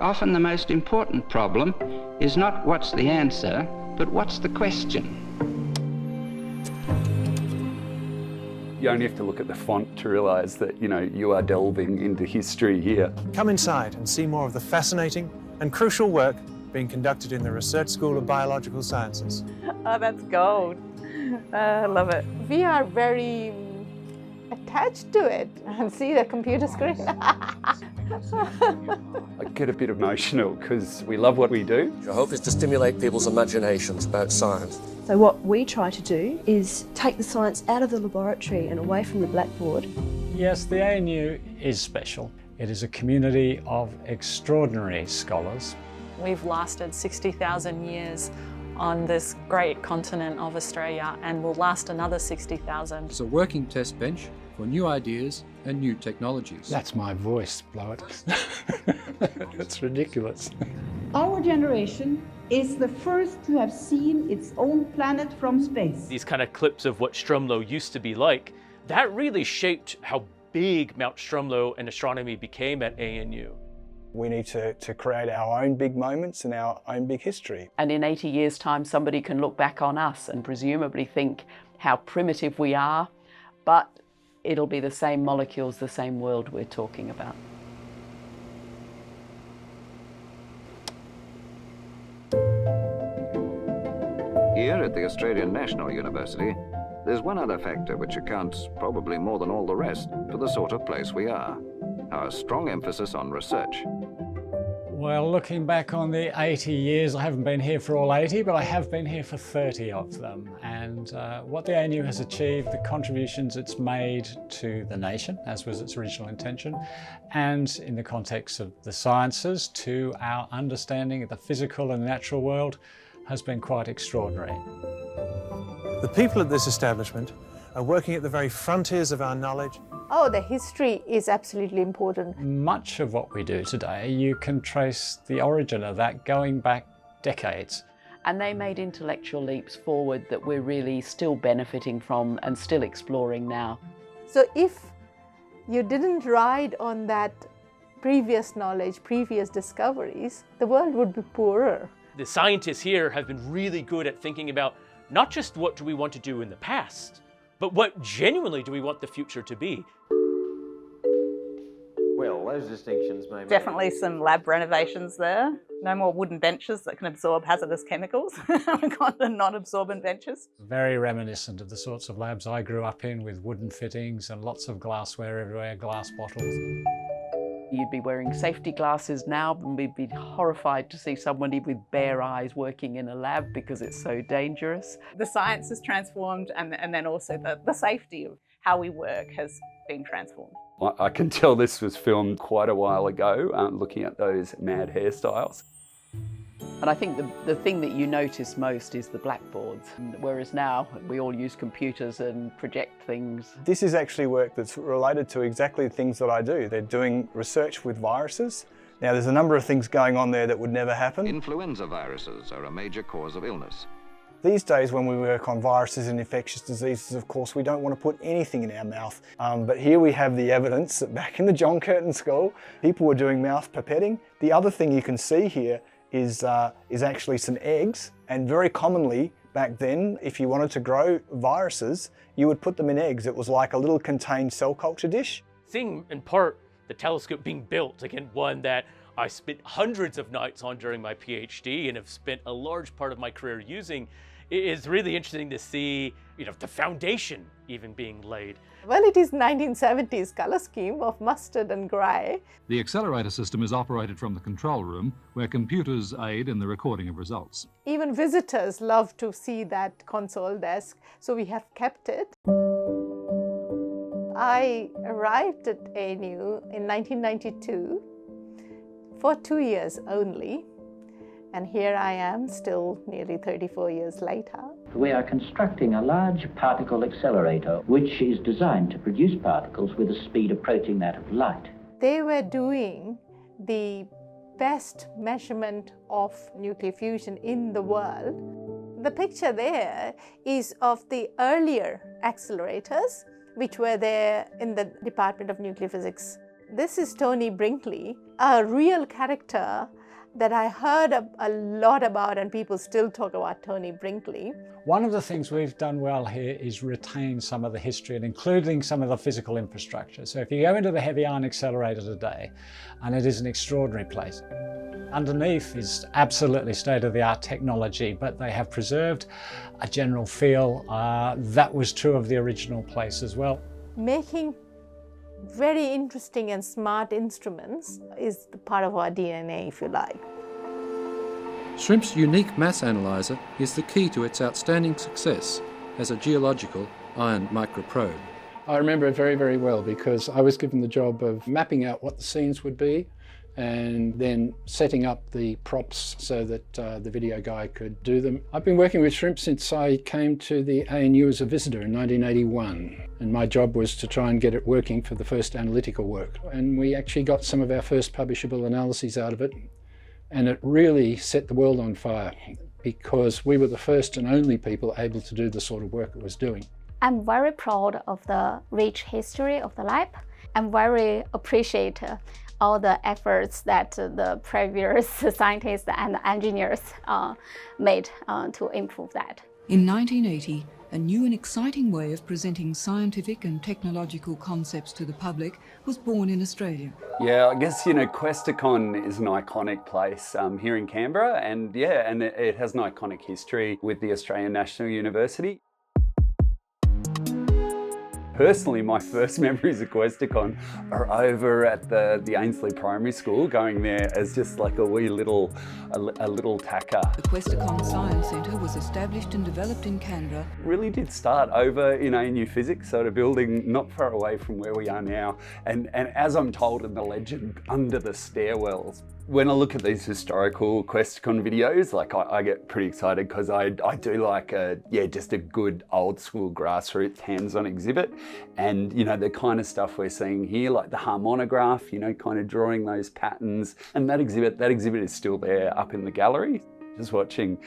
often the most important problem is not what's the answer, but what's the question. You only have to look at the font to realise that, you are delving into history here. Come inside and see more of the fascinating and crucial work being conducted in the Research School of Biological Sciences. Oh, that's gold. I love it. We are very attached to it and see the computer screen. I get a bit emotional because we love what we do. Our hope is to stimulate people's imaginations about science. So what we try to do is take the science out of the laboratory and away from the blackboard. Yes, the ANU is special. It is a community of extraordinary scholars. We've lasted 60,000 years on this great continent of Australia and will last another 60,000. It's a working test bench for new ideas and new technologies. That's my voice, blow it. That's ridiculous. Our generation is the first to have seen its own planet from space. These kind of clips of what Stromlo used to be like, that really shaped how big Mount Stromlo and astronomy became at ANU. We need to create our own big moments and our own big history. And in 80 years' time, somebody can look back on us and presumably think how primitive we are, but it'll be the same molecules, the same world we're talking about. Here at the Australian National University, there's one other factor which accounts, probably more than all the rest, for the sort of place we are: our strong emphasis on research. Well, looking back on the 80 years, I haven't been here for all 80, but I have been here for 30 of them. And what the ANU has achieved, the contributions it's made to the nation, as was its original intention, and in the context of the sciences, to our understanding of the physical and natural world, has been quite extraordinary. The people at this establishment are working at the very frontiers of our knowledge. Oh, the history is absolutely important. Much of what we do today, you can trace the origin of that going back decades. And they made intellectual leaps forward that we're really still benefiting from and still exploring now. So if you didn't ride on that previous knowledge, previous discoveries, the world would be poorer. The scientists here have been really good at thinking about not just what do we want to do in the past, but what genuinely do we want the future to be? Well, those distinctions may Definitely some lab renovations there. No more wooden benches that can absorb hazardous chemicals. We've got the non-absorbent benches. Very reminiscent of the sorts of labs I grew up in, with wooden fittings and lots of glassware everywhere, glass bottles. You'd be wearing safety glasses now, and we'd be horrified to see somebody with bare eyes working in a lab because it's so dangerous. The science has transformed, and then also the safety of how we work has been transformed. I can tell this was filmed quite a while ago, looking at those mad hairstyles. And I think the thing that you notice most is the blackboards, whereas now we all use computers and project things. This is actually work that's related to exactly the things that I do. They're doing research with viruses. Now, there's a number of things going on there that would never happen. Influenza viruses are a major cause of illness. These days, when we work on viruses and infectious diseases, of course, we don't want to put anything in our mouth. But here we have the evidence that back in the John Curtin School, people were doing mouth pipetting. The other thing you can see here is actually some eggs, and very commonly back then, if you wanted to grow viruses, you would put them in eggs. It was like a little contained cell culture dish. Seeing in part the telescope being built, again, one that I spent hundreds of nights on during my PhD and have spent a large part of my career using, is really interesting to see, the foundation even being laid. Well, it is 1970s colour scheme of mustard and grey. The accelerator system is operated from the control room, where computers aid in the recording of results. Even visitors love to see that console desk, so we have kept it. I arrived at ANU in 1992 for 2 years only, and here I am still nearly 34 years later. We are constructing a large particle accelerator which is designed to produce particles with a speed approaching that of light. They were doing the best measurement of nuclear fusion in the world. The picture there is of the earlier accelerators which were there in the Department of Nuclear Physics. This is Tony Brinkley, a real character that I heard a lot about, and people still talk about Tony Brinkley. One of the things we've done well here is retain some of the history and including some of the physical infrastructure. So if you go into the Heavy Iron Accelerator today, and it is an extraordinary place, underneath is absolutely state-of-the-art technology, but they have preserved a general feel that was true of the original place as well. Making very interesting and smart instruments is the part of our DNA, if you like. Shrimp's unique mass analyzer is the key to its outstanding success as a geological iron microprobe. I remember it very, very well because I was given the job of mapping out what the scenes would be and then setting up the props so that the video guy could do them. I've been working with Shrimp since I came to the ANU as a visitor in 1981, and my job was to try and get it working for the first analytical work. And we actually got some of our first publishable analyses out of it, and it really set the world on fire because we were the first and only people able to do the sort of work it was doing. I'm very proud of the rich history of the lab. I'm very appreciative all the efforts that the previous scientists and engineers made to improve that. In 1980, a new and exciting way of presenting scientific and technological concepts to the public was born in Australia. Yeah, I guess, Questacon is an iconic place here in Canberra, and it has an iconic history with the Australian National University. Personally, my first memories of Questacon are over at the Ainslie Primary School, going there as just like a wee little tacker. The Questacon Science Centre was established and developed in Canberra. Really did start over in ANU Physics, so a building not far away from where we are now, and as I'm told in the legend, under the stairwells. When I look at these historical Questacon videos, I get pretty excited because I do like just a good old school grassroots hands-on exhibit. And the kind of stuff we're seeing here, like the harmonograph, kind of drawing those patterns. And that exhibit is still there up in the gallery. Just watching,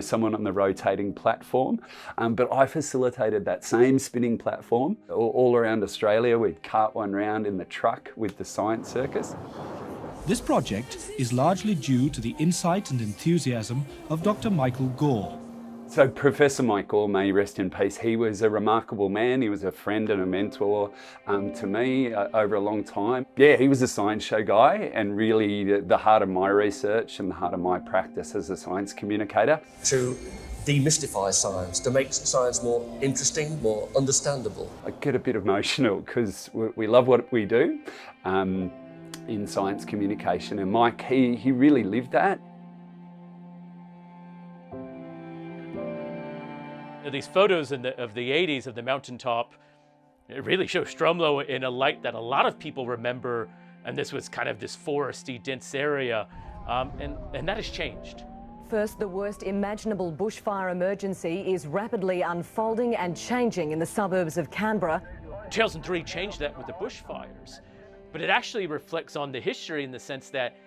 someone on the rotating platform. But I facilitated that same spinning platform all around Australia. We'd cart one round in the truck with the science circus. This project is largely due to the insight and enthusiasm of Dr. Michael Gore. So Professor Mike Gore, may he rest in peace, he was a remarkable man. He was a friend and a mentor to me over a long time. Yeah, he was a science show guy and really the heart of my research and the heart of my practice as a science communicator. To demystify science, to make science more interesting, more understandable. I get a bit emotional because we love what we do in science communication, and Mike, he really lived that. These photos of the 80s of the mountaintop, it really shows Stromlo in a light that a lot of people remember, and this was kind of this foresty, dense area, and that has changed. First, the worst imaginable bushfire emergency is rapidly unfolding and changing in the suburbs of Canberra. 2003 changed that with the bushfires, but it actually reflects on the history in the sense that,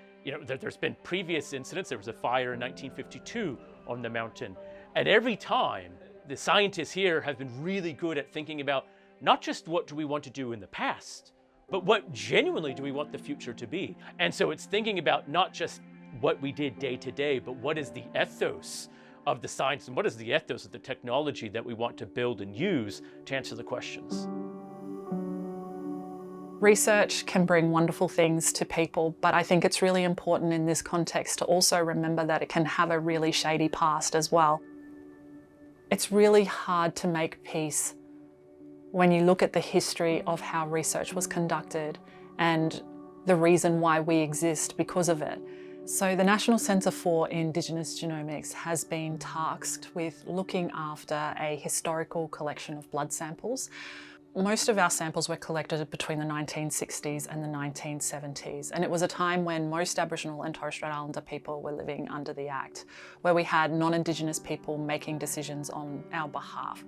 there's been previous incidents. There was a fire in 1952 on the mountain, and every time, the scientists here have been really good at thinking about not just what do we want to do in the past, but what genuinely do we want the future to be. And so it's thinking about not just what we did day to day, but what is the ethos of the science and what is the ethos of the technology that we want to build and use to answer the questions. Research can bring wonderful things to people, but I think it's really important in this context to also remember that it can have a really shady past as well. It's really hard to make peace when you look at the history of how research was conducted and the reason why we exist because of it. So the National Centre for Indigenous Genomics has been tasked with looking after a historical collection of blood samples. Most of our samples were collected between the 1960s and the 1970s, and it was a time when most Aboriginal and Torres Strait Islander people were living under the Act, where we had non-Indigenous people making decisions on our behalf.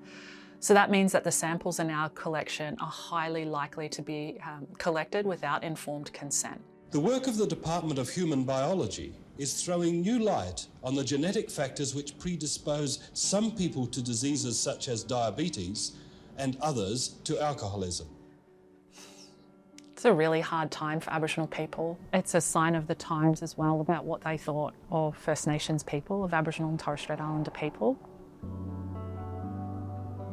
So that means that the samples in our collection are highly likely to be collected without informed consent. The work of the Department of Human Biology is throwing new light on the genetic factors which predispose some people to diseases such as diabetes and others to alcoholism. It's a really hard time for Aboriginal people. It's a sign of the times as well about what they thought of First Nations people, of Aboriginal and Torres Strait Islander people.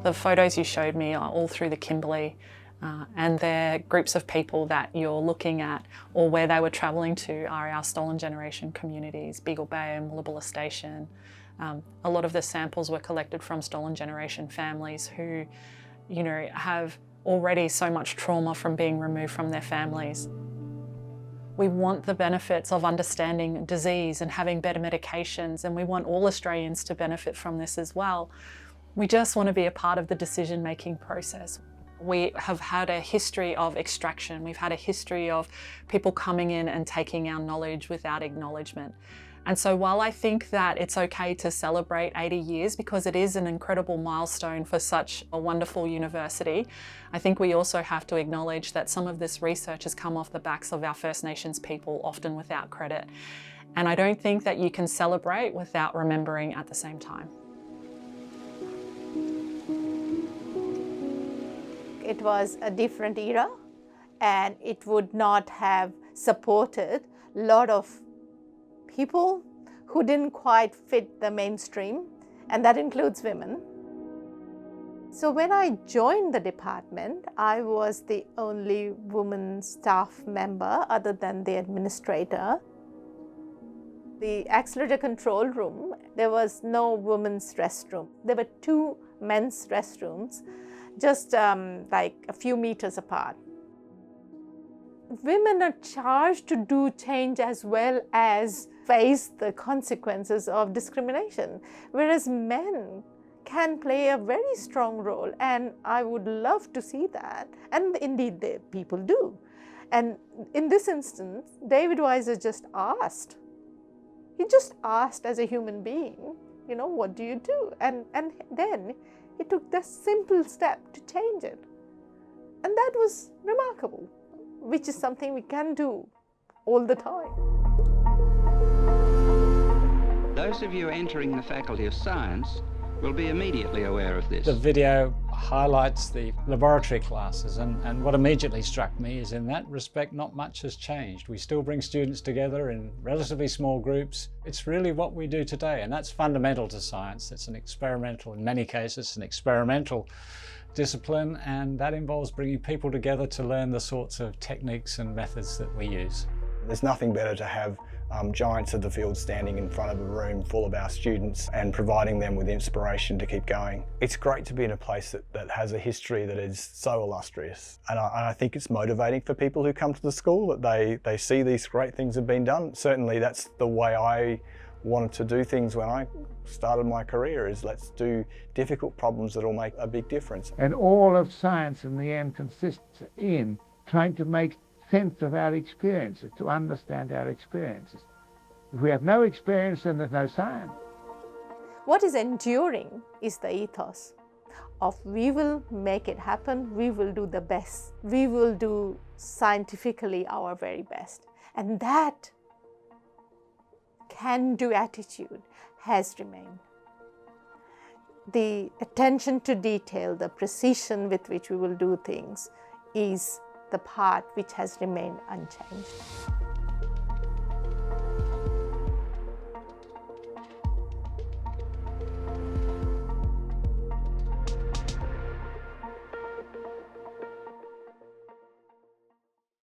The photos you showed me are all through the Kimberley, and they're groups of people that you're looking at, or where they were travelling to are our stolen generation communities, Beagle Bay and Woolloobulla Station. A lot of the samples were collected from stolen generation families who, you know, have already so much trauma from being removed from their families. We want the benefits of understanding disease and having better medications, and we want all Australians to benefit from this as well. We just want to be a part of the decision-making process. We have had a history of extraction. We've had a history of people coming in and taking our knowledge without acknowledgement. And so while I think that it's okay to celebrate 80 years because it is an incredible milestone for such a wonderful university, I think we also have to acknowledge that some of this research has come off the backs of our First Nations people, often without credit. And I don't think that you can celebrate without remembering at the same time. It was a different era, and it would not have supported a lot of people who didn't quite fit the mainstream, and that includes women. So when I joined the department, I was the only woman staff member other than the administrator. The accelerator control room, there was no women's restroom. There were 2 men's restrooms, just like a few meters apart. Women are charged to do change as well as face the consequences of discrimination, whereas men can play a very strong role, and I would love to see that, and indeed people do. And in this instance, David Weiser just asked. He just asked as a human being, you know, what do you do? And then he took this simple step to change it. And that was remarkable, which is something we can do all the time. Those of you entering the Faculty of Science will be immediately aware of this. The video highlights the laboratory classes, and what immediately struck me is in that respect not much has changed. We still bring students together in relatively small groups. It's really what we do today, and that's fundamental to science. It's an experimental, in many cases, an experimental discipline, and that involves bringing people together to learn the sorts of techniques and methods that we use. There's nothing better to have giants of the field standing in front of a room full of our students and providing them with inspiration to keep going. It's great to be in a place that has a history that is so illustrious, and I think it's motivating for people who come to the school that they see these great things have been done. Certainly that's the way I wanted to do things when I started my career, is let's do difficult problems that will make a big difference. And all of science in the end consists in trying to make sense of our experiences, to understand our experiences. If we have no experience, then there's no science. What is enduring is the ethos of we will make it happen, we will do the best, we will do scientifically our very best. And that can-do attitude has remained. The attention to detail, the precision with which we will do things is the part which has remained unchanged.